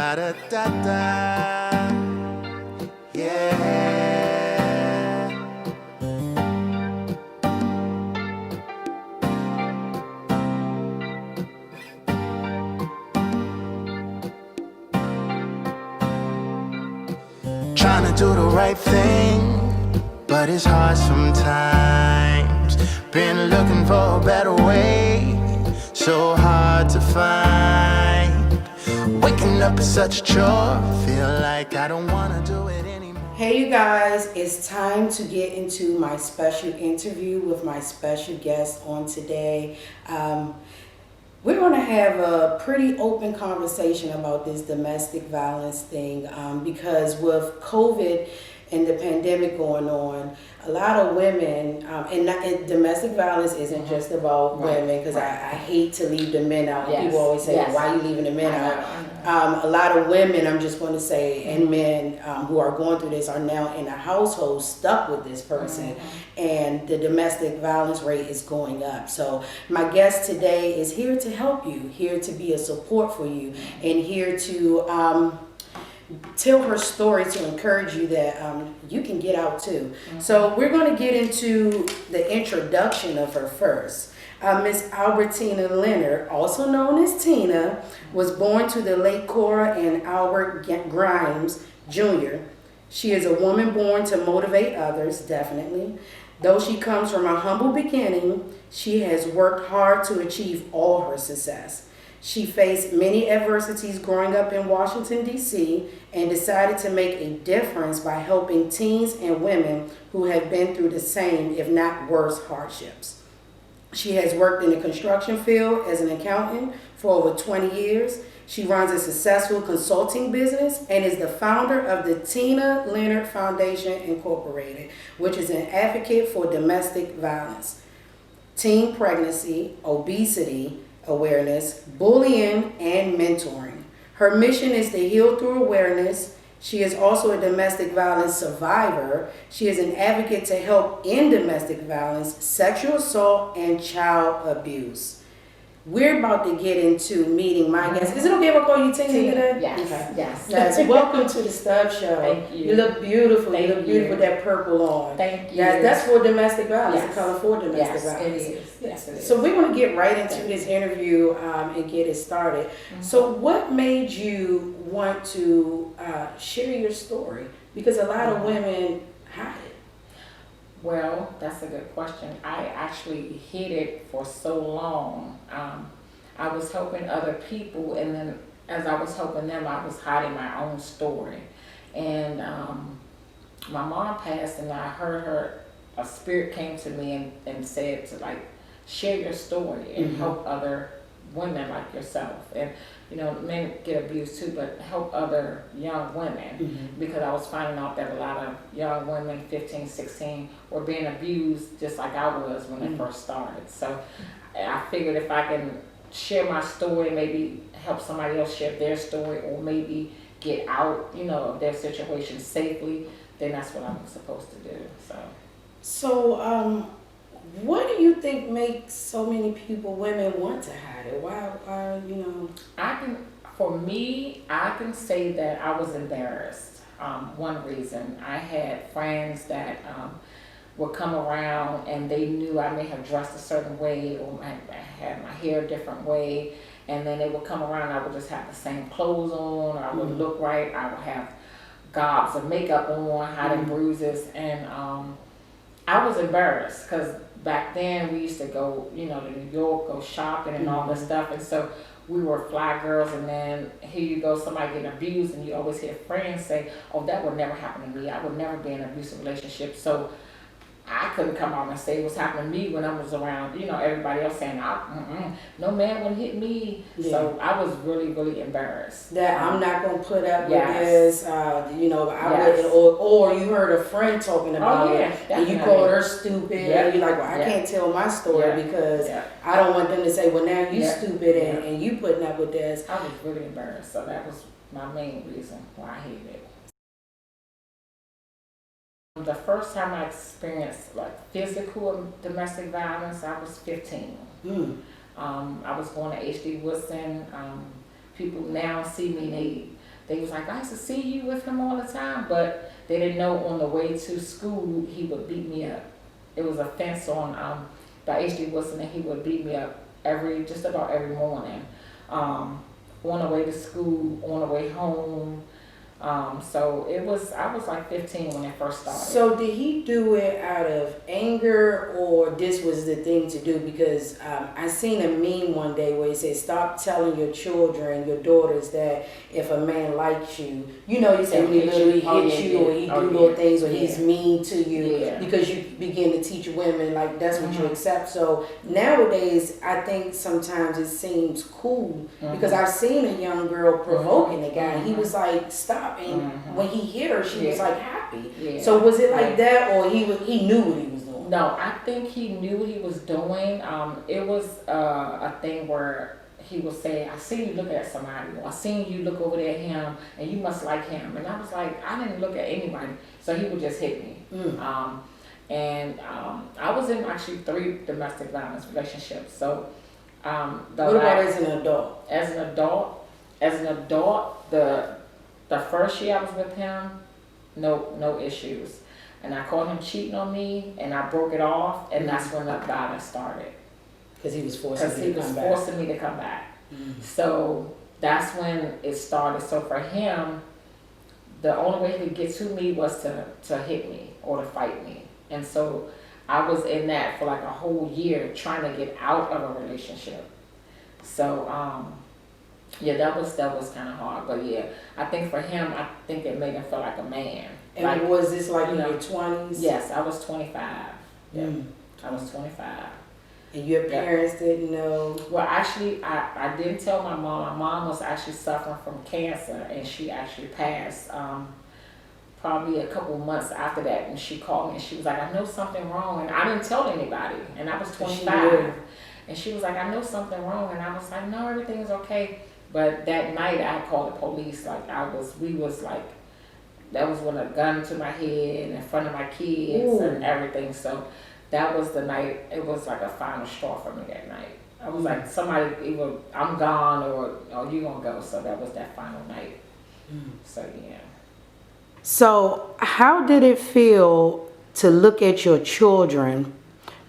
Ba-da-da-da. Yeah. Trying to do the right thing, but it's hard sometimes. Been looking for a better way, so hard to find. Waking up is such a chore, feel like I don't want to do it anymore. Hey you guys, it's time to get into my special interview with my special guest on today. We're going to have a pretty open conversation about this domestic violence thing because with COVID and the pandemic going on, a lot of women, and domestic violence isn't just about women, because I hate to leave the men out. Yes. People always say, why are you leaving the men out? A lot of women, I'm just going to say, and men who are going through this are now in a household stuck with this person, and the domestic violence rate is going up. So my guest today is here to help you, here to be a support for you, and here to tell her story to encourage you that you can get out too. So we're going to get into the introduction of her first. Miss Albertina Leonard, also known as Tina, was born to the late Cora and Albert Grimes Jr. She is a woman born to motivate others, definitely. Though she comes from a humble beginning, she has worked hard to achieve all her success. She faced many adversities growing up in Washington, D.C., and decided to make a difference by helping teens and women who have been through the same, if not worse, hardships. She has worked in the construction field as an accountant for over 20 years. She runs a successful consulting business and is the founder of the Tina Leonard Foundation Incorporated, which is an advocate for domestic violence, teen pregnancy, obesity awareness, bullying, and mentoring. Her mission is to heal through awareness. She is also a domestic violence survivor. She is an advocate to help end domestic violence, sexual assault, and child abuse. We're about to get into meeting my guest. Is it okay if I call you Tina today? Yes. Okay. Yes. Yes. Welcome to the Stubbs Show. Thank you. You look beautiful. Thank you look beautiful with that purple on. Thank you. Yes, that's for domestic violence. Yes. The color for domestic Yes, violence. it is. Yes, it is. So we're going to get right into this interview and get it started. So what made you want to share your story? Because a lot of women hide it. Well, that's a good question. I actually hid it for so long. I was helping other people, and then as I was helping them, I was hiding my own story. And my mom passed, and I heard a spirit came to me and said to share your story and help other women like yourself. And men get abused too, but help other young women, because I was finding out that a lot of young women, 15, 16, were being abused just like I was when I first started. So I figured if I can share my story, maybe help somebody else share their story, or maybe get out, of their situation safely, then that's what I'm supposed to do. So, what do you think makes so many women want to hide it? Why, For me, I can say that I was embarrassed. One reason, I had friends that would come around and they knew I may have dressed a certain way, or I had my hair a different way, and then they would come around and I would just have the same clothes on, or I would look right, I would have gobs of makeup on, hiding bruises, and I was embarrassed because back then we used to go, to New York, go shopping and all this stuff, and so we were fly girls, and then here you go, somebody getting abused, and you always hear friends say, oh, that would never happen to me, I would never be in an abusive relationship. So I couldn't come out and say what's happening to me when I was around, everybody else saying, no man would hit me. Yeah. So I was really, really embarrassed. That I'm not going to put up with Yes. this, I wouldn't, or you heard a friend talking about it, and you called her stupid, and you're like, well, I can't tell my story because I don't want them to say, well, now you stupid and you putting up with this. I was really embarrassed, so that was my main reason why I hated it. The first time I experienced physical domestic violence, I was 15. I was going to H.D. Woodson. People now see me, they was like, I used to see you with him all the time, but they didn't know on the way to school he would beat me up. It was a fence on by H.D. Wilson, and he would beat me up just about every morning. On the way to school, on the way home. So I was like 15 when it first started. So did he do it out of anger, or this was the thing to do? Because I seen a meme one day where he said, stop telling your children, your daughters, that if a man likes you, you know, you say when he literally hits you or he do little things or he's mean to you, because you begin to teach women like that's what you accept. So nowadays I think sometimes it seems cool, because I've seen a young girl provoking a guy, and he was like, stop. And when he hit her, she was like happy. So was it like that, or he knew what he was doing? No, I think he knew what he was doing. It was a thing where he would say, I seen you look at somebody, or I seen you look over there at him, and you must like him. And I was like, I didn't look at anybody. So he would just hit me. I was in actually 3 domestic violence relationships. So what about as an adult? As an adult, the first year I was with him, no issues. And I caught him cheating on me, and I broke it off, and that's when the violence started. Because he was forcing me to come back. So that's when it started. So for him, the only way he could get to me was to hit me or to fight me. And so I was in that for like a whole year trying to get out of a relationship. So that was kind of hard. But yeah, I think for him, I think it made him feel like a man. And like, was this like in your 20s? Yes, I was 25. Yeah, I was 25. And your parents didn't know? Well, actually, I didn't tell my mom. My mom was actually suffering from cancer, and she actually passed probably a couple months after that. And she called me, and she was like, I know something wrong. And I didn't tell anybody, and I was 25. And she was like, I know something wrong. And I was like, no, everything's okay. But that night, I called the police. Like, we was like, that was when a gun to my head in front of my kids and everything. So that was the night. It was like a final straw for me that night. I was like, somebody, either I'm gone or you gonna go. So that was that final night. So yeah. So how did it feel to look at your children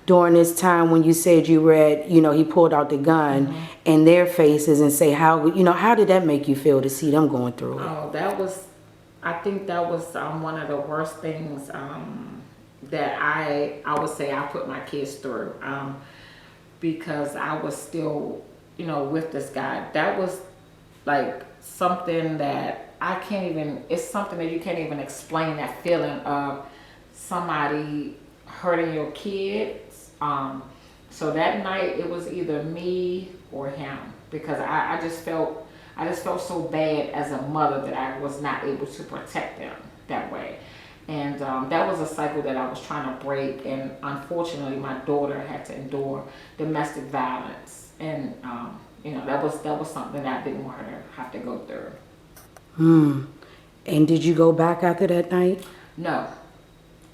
during this time when you said you read, he pulled out the gun in their faces, and say, how did that make you feel to see them going through it? Oh, I think that was one of the worst things that I would say I put my kids through, because I was still, with this guy. That was like something that it's something that you can't even explain, that feeling of somebody hurting your kids. So that night it was either me or him, because I just felt so bad as a mother that I was not able to protect them that way. And that was a cycle that I was trying to break, and unfortunately my daughter had to endure domestic violence, and that was something that I didn't want her to have to go through. And did you go back after that night? No,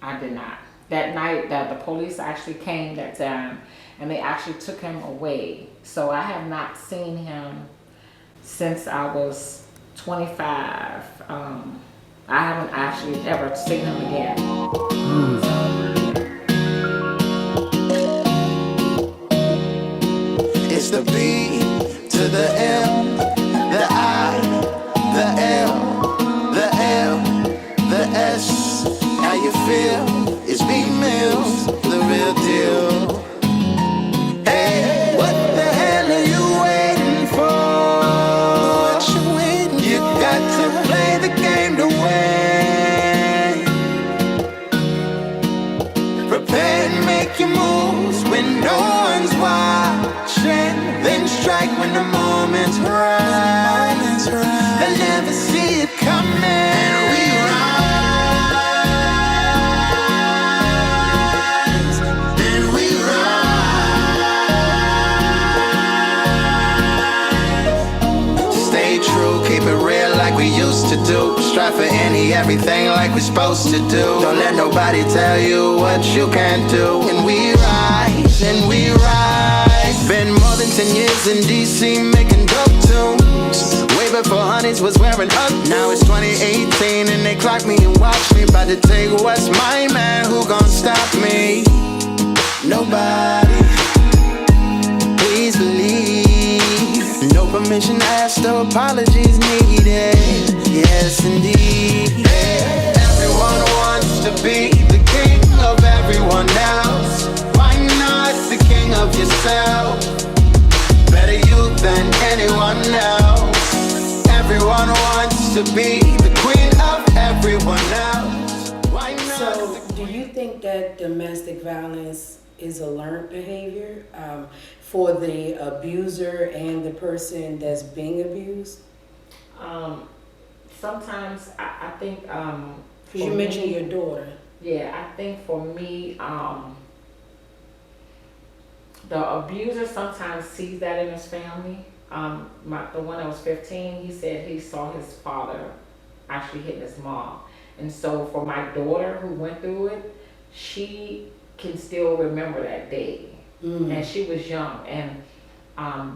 I did not. That night that the police actually came that time, and they actually took him away. So I have not seen him since I was 25. I haven't actually ever seen him again. It's the B to the M, the I, the L, the L, the S. How you feel? It's Big Mills, the real deal. Hey, what the hell are you waiting for? What you waiting for? You got to play the game to win. Prepare and make your moves when no one's watching. Then strike when the moment's right. They'll never see it coming. And we we used to do. Strive for everything like we're supposed to do. Don't let nobody tell you what you can't do. And we rise, and we rise. Been more than 10 years in DC making dope tunes. Way before honeys was wearing up. Now it's 2018 and they clock me and watch me. About to take what's mine, man, who gon' stop me? Nobody. Please believe. No permission asked, no apologies needed. Yes, indeed. Everyone wants to be the king of everyone else. Why not the king of yourself? Better you than anyone else. Everyone wants to be the queen of everyone else. Why not? So, do you think that domestic violence is a learned behavior for the abuser and the person that's being abused? Sometimes I think. Because you mentioned your daughter. Yeah, I think for me, the abuser sometimes sees that in his family. The one that was 15, he said he saw his father actually hitting his mom. And so for my daughter who went through it, she can still remember that day. And she was young. And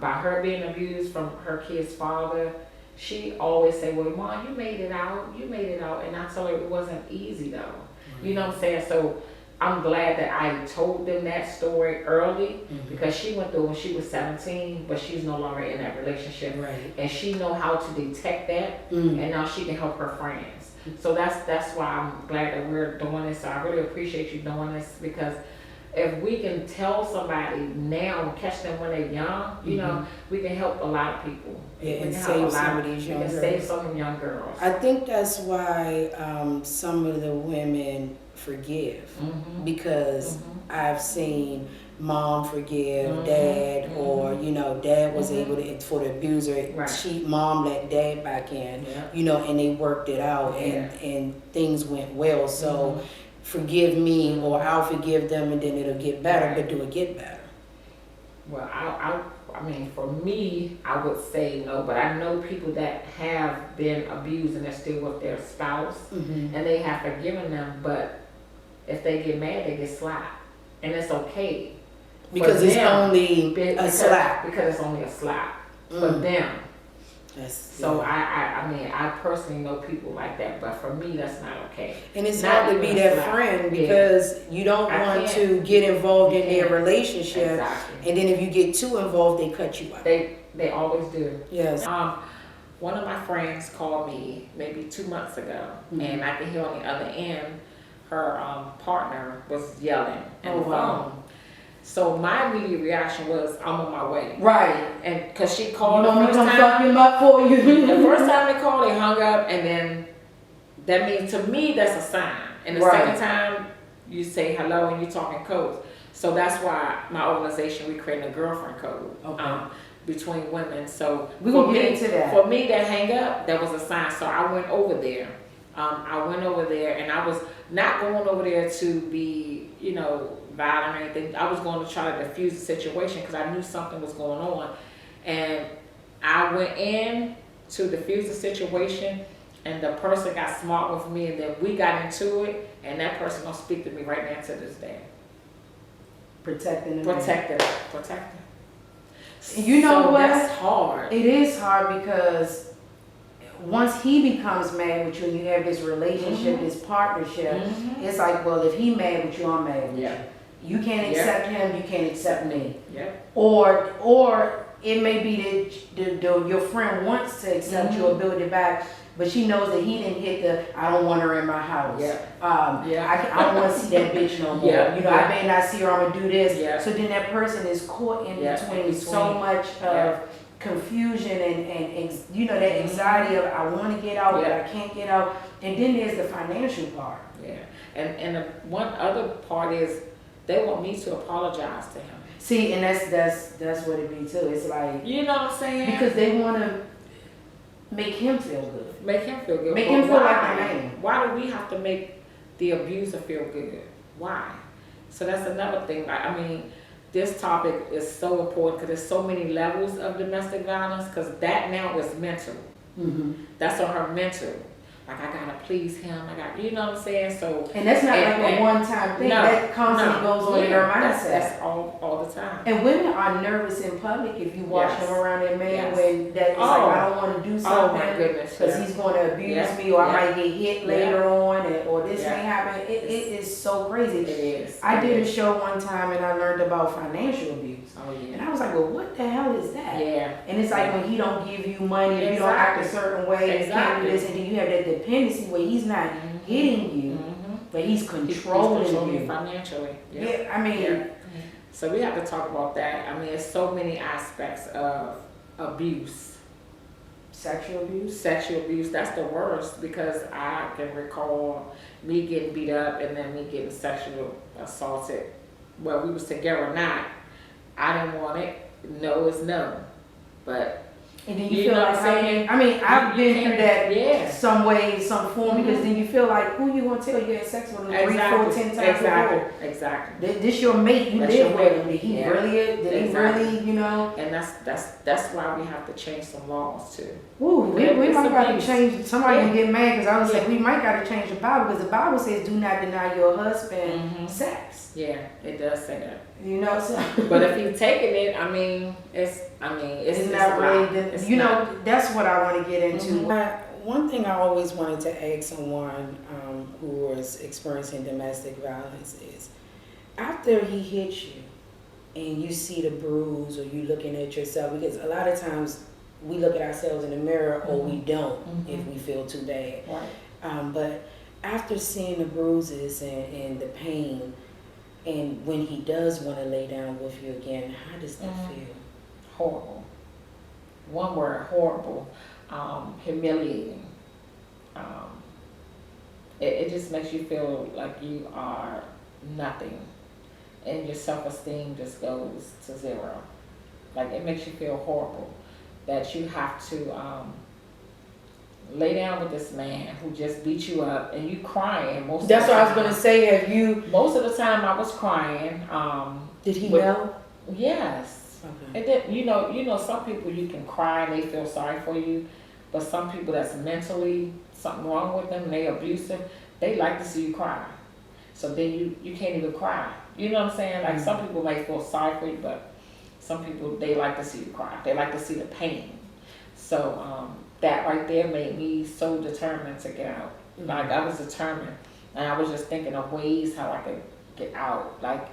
by her being abused from her kid's father, she always say, well, Mom, you made it out. You made it out. And I told her it wasn't easy, though. You know what I'm saying? So I'm glad that I told them that story early because she went through when she was 17, but she's no longer in that relationship. Right. And she know how to detect that, and now she can help her friends. So that's why I'm glad that we're doing this. So I really appreciate you doing this because if we can tell somebody now and catch them when they're young, you know, we can help a lot of people. Yeah, and save some of these young girls. Save some young girls. I think that's why some of the women forgive because I've seen mom forgive dad, or you know, dad was able to, for the abuser, mom let dad back in, you know, and they worked it out, and things went well. So forgive me, or I'll forgive them, and then it'll get better. But do it get better? Well, I mean, for me, I would say no, but I know people that have been abused and they're still with their spouse, and they have forgiven them, but if they get mad, they get slapped, and it's okay. Because it's only a slap. Because it's only a slap for them. So yeah. I mean, I personally know people like that, but for me, that's not okay. And it's hard to be that friend because you don't want to get involved in their relationship, and then if you get too involved, they cut you out. They always do. Yes. One of my friends called me maybe 2 months ago, and I could hear on the other end her partner was yelling on the phone. So my immediate reaction was, I'm on my way. Right. And because she called the first time. Up for you. The first time they called, they hung up, and then that means, to me, that's a sign. And the second time, you say hello and you talking codes. So that's why my organization, we created a girlfriend code between women. So we will get into that. For me to hang up, that was a sign. So I went over there. And I was not going over there to be, you know, violent or anything. I was going to try to diffuse the situation because I knew something was going on. And I went in to diffuse the situation, and the person got smart with me, and then we got into it, and that person don't speak to me right now to this day. Protecting. You know what? That's hard. It is hard because once he becomes mad with you and you have this relationship, this partnership, it's like, well, if he mad with you, I'm mad with you. You can't accept him, you can't accept me. Or it may be that your friend wants to accept you or build it back, but she knows that he didn't hit the, I don't want her in my house. I don't want to see that bitch no more. You know, I may not see her, I'm going to do this. So then that person is caught in between so much of confusion and you know, that anxiety of I want to get out, but I can't get out. And then there's the financial part. And the one other part is they want me to apologize to him. See, and that's what it be too. It's like, you know what I'm saying? Because they want to make him feel good. Make him feel good. Make him feel like a man. Why do we have to make the abuser feel good? Why? So that's another thing. I mean, this topic is so important because there's so many levels of domestic violence, because that now is mental. That's on her mental. like I gotta please him. You know what I'm saying? So And that's not like a one-time thing. That constantly goes on in their mindset. That's all the time. And women are nervous in public if you watch them around their man when that is like, I don't want to do Oh something my goodness. because he's going to abuse me, or I might get hit later on, or this may happen. It is so crazy. It is. I did a show one time and I learned about financial abuse. Oh yeah. And I was like, well, what the hell is that? Yeah. And it's like when he don't give you money, if you don't act a certain way, you can't do this, and then you have that dependency where he's not hitting you, but he's controlling you financially. Yeah, I mean. So we have to talk about that. I mean, there's so many aspects of abuse. Sexual abuse? Sexual abuse, that's the worst, because I can recall me getting beat up and then me getting sexually assaulted. Well, we was together or not. I didn't want it. No is no. But and then you feel like, I've been through that some way, some form, because then you feel like, who you gonna tell you had sex with him 3, 4, 10 times before? Exactly. This your mate, you live with him. Did he really, you know? And that's why we have to change some laws too. Ooh, we might got to change. Somebody can get mad because I was like, we might got to change the Bible, because the Bible says, "Do not deny your husband sex." Yeah, it does say that. You know, so. But if you've taken it, it's not really. You know, that's what I want to get into. One thing I always wanted to ask someone who was experiencing domestic violence is, after he hits you and you see the bruise, or you looking at yourself, because a lot of times we look at ourselves in the mirror or we don't if we feel too bad. Right. But after seeing the bruises and the pain, and when he does want to lay down with you again, how does that feel? Horrible. One word, horrible. Humiliating. It just makes you feel like you are nothing, and your self-esteem just goes to zero. Like, it makes you feel horrible that you have to lay down with this man who just beat you up, and you crying most That's of the what time. I was gonna say. Have you? Most of the time I was crying. Did he know? Yes. Okay. And then, you know, some people you can cry and they feel sorry for you, but some people that's mentally something wrong with them, they abusive, they like to see you cry. So then you can't even cry. You know what I'm saying? Like, some people might feel sorry for you, but some people, they like to see you cry. They like to see the pain. So that right there made me so determined to get out. Like, I was determined, and I was just thinking of ways how I could get out. Like,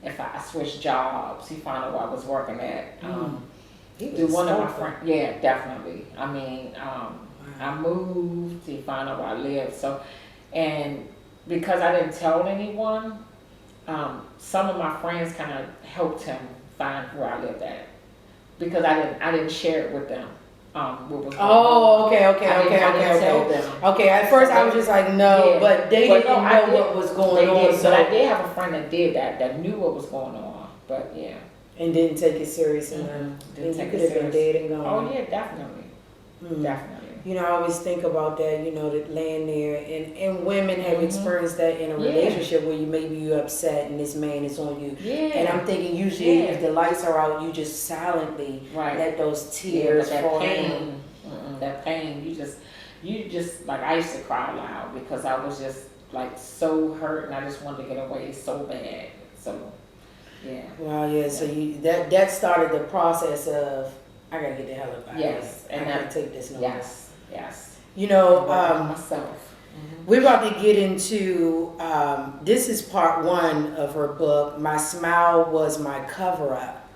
if I switched jobs, he found out where I was working at. One of my friends, yeah, definitely. I mean, I moved, he found out where I lived. So, and because I didn't tell anyone, some of my friends kind of helped him find where I lived at, because I didn't share it with them. What was going on. Okay. Okay, at first I was just like, no, but they didn't know what was going on. But I did have a friend that did that knew what was going on. But yeah. And didn't take it serious enough. Then You could have been dead and gone. Oh yeah, definitely. Definitely. You know, I always think about that, you know, that laying there, and women have experienced that in a relationship where maybe you're upset and this man is on you. Yeah. And I'm thinking usually if the lights are out, you just silently let those tears fall in. That pain, you just, like, I used to cry loud because I was just, like, so hurt, and I just wanted to get away so bad. So, yeah. Wow, yeah. So that started the process of, I gotta get the hell up out of here. And I can't take this no more. Yes. You know, myself. We're about to get into, this is part 1 of her book, My Smile Was My Cover-Up.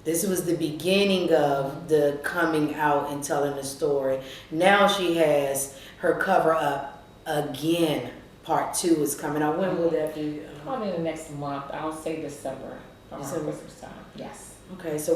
This was the beginning of the coming out and telling the story. Now she has her cover-up again. Part 2 is coming out. When will that be? Probably in the next month. I'll say December. Around Christmas time. Yes. Okay, so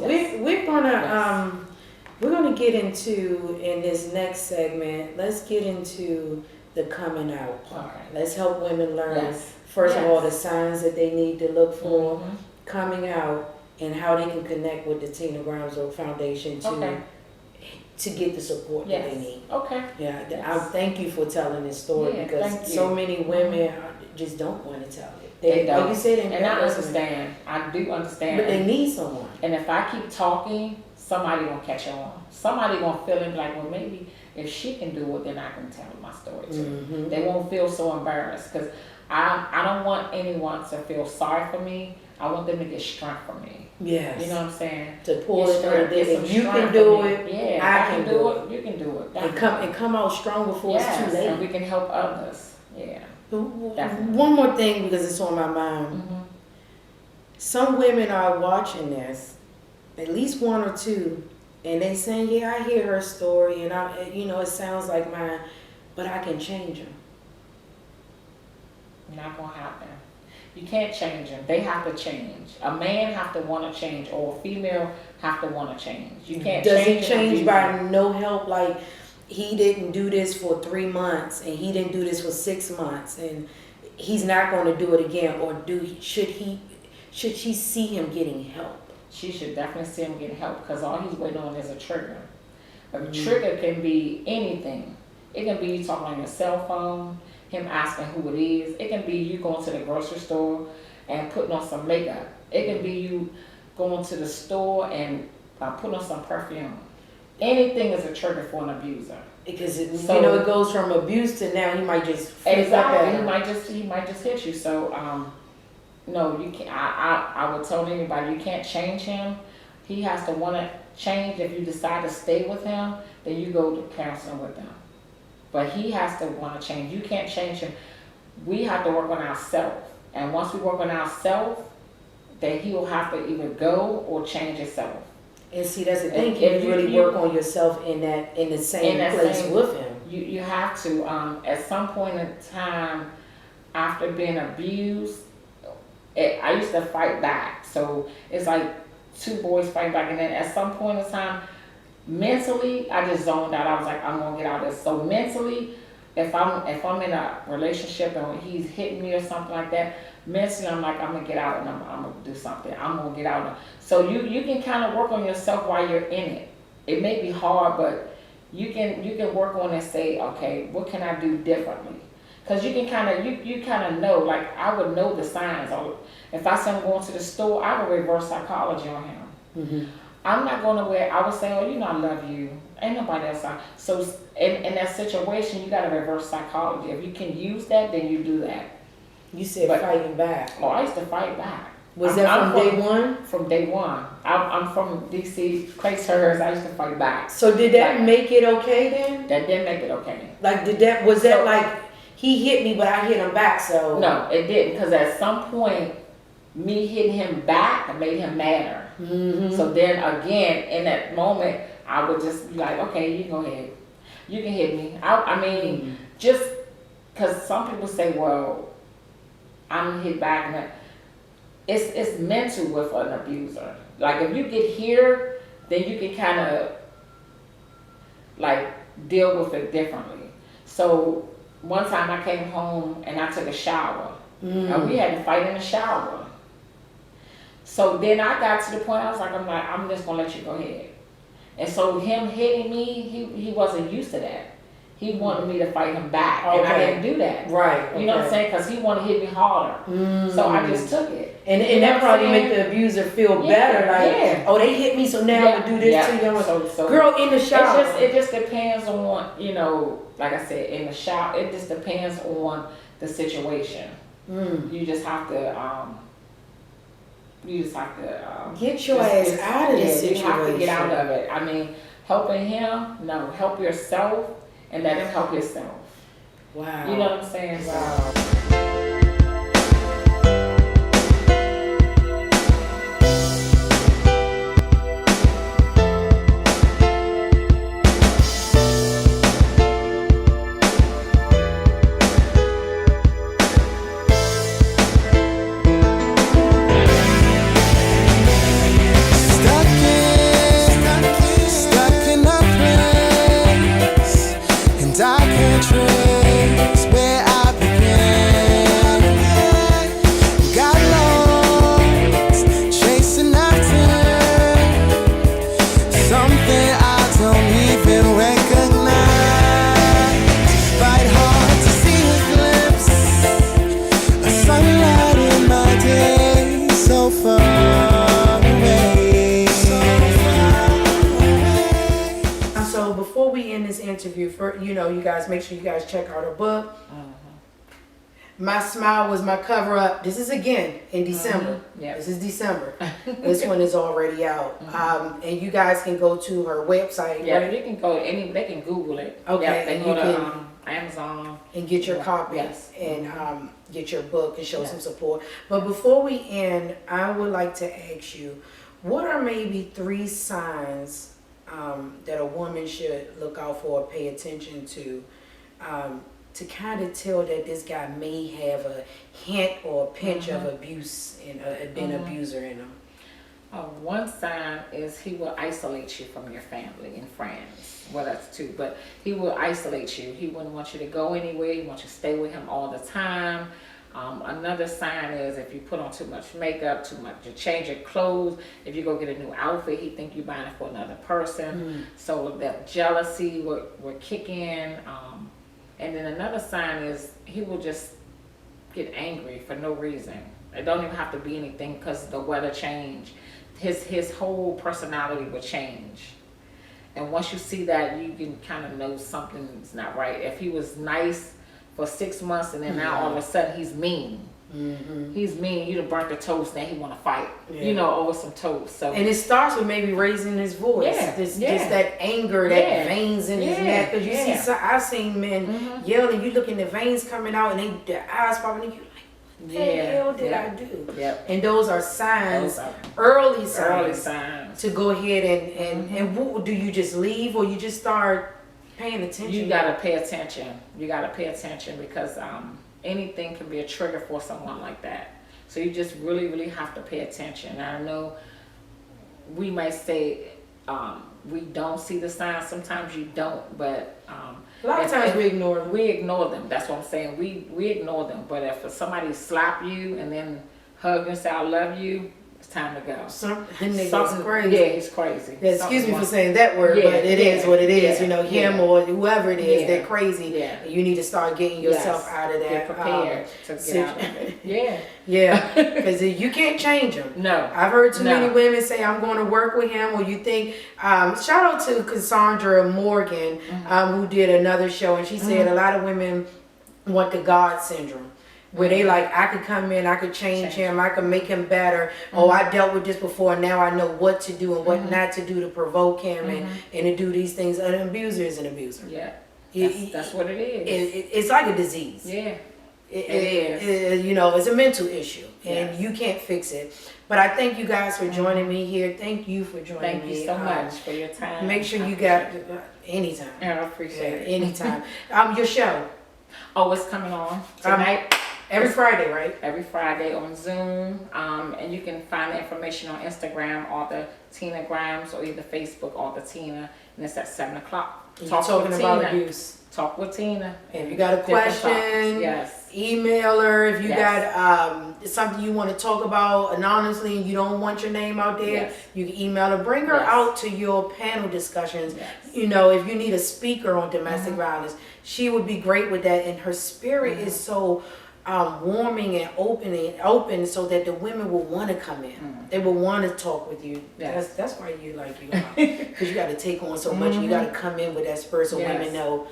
we're gonna get into, in this next segment, let's get into the coming out part. Okay. Let's help women learn, first of all, the signs that they need to look for, coming out, and how they can connect with the Tina Grimesville Foundation to get the support that they need. Okay. Yeah, I thank you for telling this story, because so many women just don't want to tell it. They don't. Like you said, and I understand. I do understand. But they need someone. And if I keep talking, somebody gonna catch on. Somebody gonna feel it like, well, maybe if she can do it, then I can tell my story too. They won't feel so embarrassed because I don't want anyone to feel sorry for me. I want them to get strength from me. Yes. You know what I'm saying? To pull it through. If you can strength do from me. it, Yeah, I can do it. You can do it. And come out strong before it's too late. And we can help others. Yeah. Definitely. One more thing because it's on my mind. Some women are watching this, at least one or two, and they saying, "Yeah, I hear her story, and it sounds like mine, but I can change them." Not gonna happen. You can't change them. They have to change. A man have to want to change, or a female have to want to change. You can't. Does change he change by no help? Like he didn't do this for 3 months, and he didn't do this for 6 months, and he's not going to do it again, or should she see him getting help? She should definitely see him getting help because all he's waiting on is a trigger. A trigger can be anything. It can be you talking on your cell phone, him asking who it is. It can be you going to the grocery store and putting on some makeup. It can be you going to the store and putting on some perfume. Anything is a trigger for an abuser. Because it goes from abuse to now he might just exactly. He might just hit you. So no, you can't. I would tell anybody you can't change him. He has to want to change. If you decide to stay with him, then you go to counseling with him. But he has to want to change. You can't change him. We have to work on ourselves. And once we work on ourselves, then he will have to either go or change himself. And see, that's the thing. Can you really work on yourself in the same place with him? You have to. At some point in time, after being abused, I used to fight back. So it's like two boys fight back, and then at some point in time, mentally, I just zoned out. I was like, I'm gonna get out of this. So mentally, if I'm in a relationship and he's hitting me or something like that, mentally I'm like, I'm gonna get out and I'm gonna do something. I'm gonna get out. So you can kind of work on yourself while you're in it. It may be hard, but you can work on it and say, okay, what can I do differently? Because you can you kind of know, like I would know the signs. If I say I'm going to the store, I would reverse psychology on him. Mm-hmm. I'm not going to I would say, oh, I love you. Ain't nobody else. So in that situation, you got to reverse psychology. If you can use that, then you do that. You said fighting back. Oh, I used to fight back. Was that from day one? From day one. I'm from D.C., Crayshurst. I used to fight back. So did that make it okay then? That didn't make it okay. Like that like he hit me but I hit him back, so? No, it didn't, because at some point, me hitting him back made him madder. Mm-hmm. So then again, in that moment, I would just be like, okay, you go ahead. You can hit me. I mean, just because some people say, well, I'm hit back, and it's mental with an abuser. Like if you get here, then you can kind of like deal with it differently. So one time I came home and I took a shower, and we had to fight in the shower. So then I got to the point I'm just gonna let you go ahead. And so him hitting me, he wasn't used to that. He wanted me to fight him back, and I didn't do that. Right. You know what I'm saying? Because he wanted to hit me harder. So I just took it. And that probably make the abuser feel better. Like, oh, they hit me, so now I'm gonna do this to you. So girl, in the shower. It just depends on, like I said, in the shower. It just depends on the situation. You just have to. Get your ass out of this situation. You have to get out of it. I mean, helping him, no, help yourself and let him help himself. Wow. You know what I'm saying? Wow. I can't trace where I began. interview. You guys make sure you guys check out her book. My Smile was my cover up. This is again in December. Yep. This is December. This one is already out. And you guys can go to her website. Yeah, right? they can go they can Google it. Okay, Yep, they and go you to can- Amazon and get your copy Yes. and get your book and show Yes. some support. But before we end, I would like to ask you, what are maybe 3 signs that a woman should look out for or pay attention to kind of tell that this guy may have a hint or a pinch of abuse and been abuser in him? One sign is he will isolate you from your family and friends. Well, that's 2, but he will isolate you. He wouldn't want you to go anywhere. He wants you to stay with him all the time. Another sign is if you put on too much makeup, you change your clothes. If you go get a new outfit, he think you're buying it for another person. So that jealousy will kick in. And then another sign is he will just get angry for no reason. It don't even have to be anything because the weather change. His whole personality will change. And once you see that, you can kind of know something's not right. If he was nice for 6 months and then now all of a sudden he's mean. He's mean. You done burnt the toast, now he want to fight. Over some toast. So and it starts with maybe raising his voice. Just that anger, that veins in his neck. Because you see, I've seen men yelling. You look in the veins coming out, and their eyes popping. And you like, what the hell did I do? And those are signs, early signs, to go ahead and what, do you just leave or you just start paying attention? You gotta pay attention. You gotta pay attention because anything can be a trigger for someone like that. So you just really, really have to pay attention. And I know we might say we don't see the signs. Sometimes you don't, but a lot of times we ignore them. We ignore them. That's what I'm saying. We ignore them. But if somebody slap you and then hug you and say I love you, it's time to go. Something crazy. Yeah, he's crazy. Yeah, excuse me for saying that word, but it is what it is. Him or whoever it is, they're crazy. You need to start getting yourself out of that. Get prepared to get out of it. Because you can't change them. No. I've heard too many women say, I'm going to work with him, or you think, shout out to Cassandra Morgan, who did another show, and she said a lot of women want the God syndrome. Where they like, I could come in, I could change him, I could make him better. Oh, I dealt with this before, now I know what to do and what not to do to provoke him and to do these things. An abuser is an abuser. Yeah, that's what it is. It's like a disease. Yeah, it is. It's a mental issue, and you can't fix it. But I thank you guys for joining me here. Thank you for joining me. Thank you so much for your time. Make sure you got anytime. Yeah, I appreciate it. Anytime. Your show. Oh, it's coming on tonight. Every Friday, right? Every Friday on Zoom. And you can find the information on Instagram, all the Tina Grimes, or either Facebook, all the Tina. And it's at 7 o'clock. Talking about abuse. Talk with Tina. And if you got a question, email her. If you got something you want to talk about anonymously and you don't want your name out there, you can email her. Bring her out to your panel discussions. If you need a speaker on domestic violence, she would be great with that. And her spirit is so warming and open so that the women will want to come in. They will want to talk with you. That's why you because you got to take on so much. And you got to come in with that spirit so women know.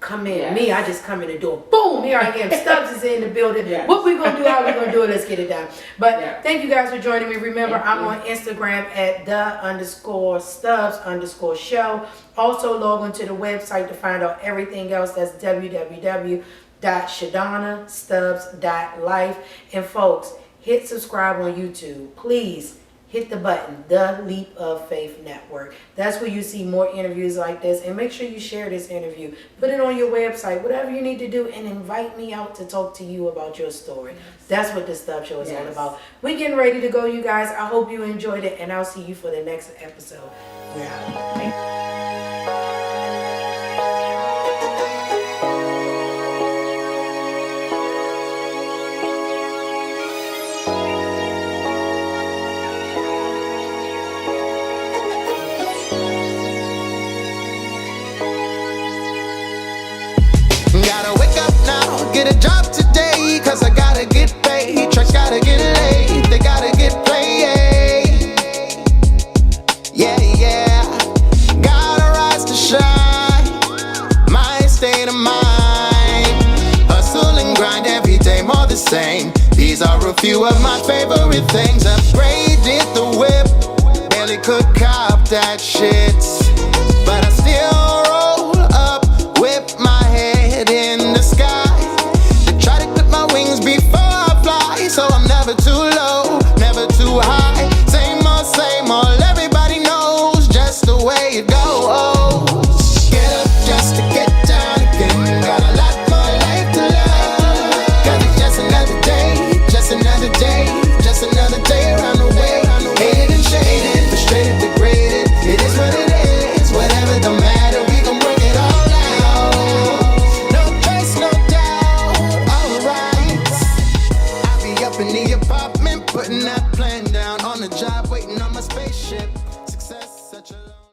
Come in. Me, I just come in the door. Boom, here I am. Stubbs is in the building. What we gonna do? How we gonna do it? Let's get it done. But thank you guys for joining me. Remember, I'm on Instagram at _Stubbs_show. Also log on to the website to find out everything else. That's www.shadanastubbs.life. And folks, hit subscribe on YouTube. Please hit the button, The Leap of Faith Network. That's where you see more interviews like this. And make sure you share this interview. Put it on your website, whatever you need to do, and invite me out to talk to you about your story. That's what the Stubbs Show is all about. We're getting ready to go, you guys. I hope you enjoyed it, and I'll see you for the next episode. We're out. Gotta wake up now, get a job today, cause I gotta get paid. Trucks gotta get laid, they gotta get paid. Yeah, yeah. Gotta rise to shine. same. These are a few of my favorite things. Upgraded the whip, barely could cop that shit, but I still